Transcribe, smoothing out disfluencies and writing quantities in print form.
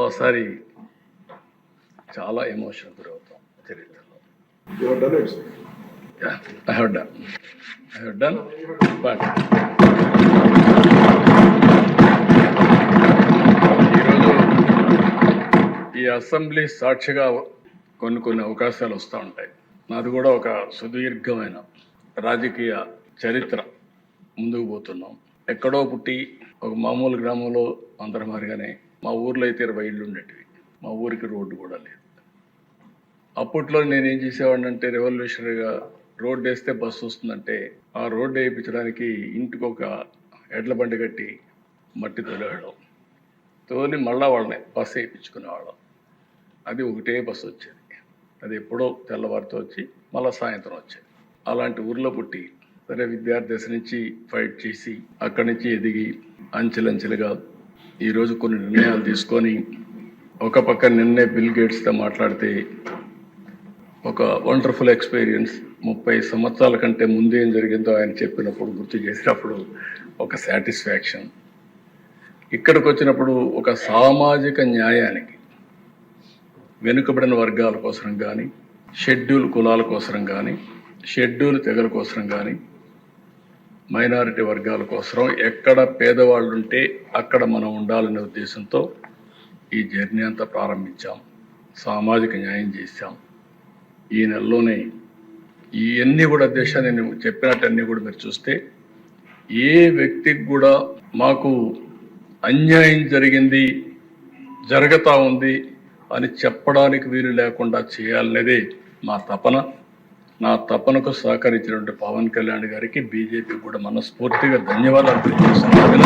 ఓసారి చాలా ఎమోషన్ గురవుతాం చరిత్రలో. I have done, but ఈరోజు ఈ అసెంబ్లీ సాక్షిగా కొన్ని అవకాశాలు వస్తూ ఉంటాయి. నాది కూడా ఒక సుదీర్ఘమైన రాజకీయ చరిత్ర. ముందుకు పోతున్నాం. ఎక్కడో పుట్టి ఒక మామూలు గ్రామంలో అందరం మారిగానే మా ఊర్లో అయితే 20 ఇళ్ళు ఉండేటివి. మా ఊరికి రోడ్డు కూడా లేదు. అప్పట్లో నేనేం చేసేవాడిని అంటే, రెవల్యూషనరీగా రోడ్డు వేస్తే బస్సు వస్తుందంటే ఆ రోడ్డు వేయించడానికి ఇంటికి ఒక ఎడ్ల బండి కట్టి మట్టి తోలేవాళ్ళం. తోలి మళ్ళా వాళ్ళని బస్సు వేయించుకునేవాళ్ళం. అది ఒకటే బస్సు వచ్చేది. అది ఎప్పుడో తెల్లవారితో వచ్చి మళ్ళీ సాయంత్రం వచ్చేది. అలాంటి ఊర్లో పుట్టి సరే విద్యార్థి దశ నుంచి ఫైట్ చేసి అక్కడి నుంచి ఎదిగి అంచెలంచెలుగా ఈరోజు కొన్ని నిర్ణయాలు తీసుకొని, ఒక పక్క నిన్నే బిల్ గేట్స్తో మాట్లాడితే ఒక వండర్ఫుల్ ఎక్స్పీరియన్స్. 30 సంవత్సరాల కంటే ముందు ఏం జరిగిందో ఆయన చెప్పినప్పుడు గుర్తు చేసినప్పుడు ఒక సాటిస్ఫాక్షన్. ఇక్కడికి వచ్చినప్పుడు ఒక సామాజిక న్యాయానికి, వెనుకబడిన వర్గాల కోసం కానీ, షెడ్యూల్ కులాల కోసం కానీ, షెడ్యూల్ తెగల కోసం కానీ, మైనారిటీ వర్గాల కోసం ఎక్కడ పేదవాళ్ళు ఉంటే అక్కడ మనం ఉండాలనే ఉద్దేశంతో ఈ జర్నీ అంతా ప్రారంభించాం. సామాజిక న్యాయం చేశాం. ఈ నెలలోనే ఇవన్నీ కూడా దేశాన్ని నేను చెప్పినట్టన్నీ కూడా మీరు చూస్తే, ఏ వ్యక్తికి కూడా మాకు అన్యాయం జరిగింది, జరుగుతూ ఉంది అని చెప్పడానికి వీలు లేకుండా చేయాలనేదే మా తపన. నా తపనకు సహకరించినటువంటి పవన్ కళ్యాణ్ గారికి, బీజేపీ కూడా మనస్ఫూర్తిగా ధన్యవాదాలు తెలియజేస్తున్నాను.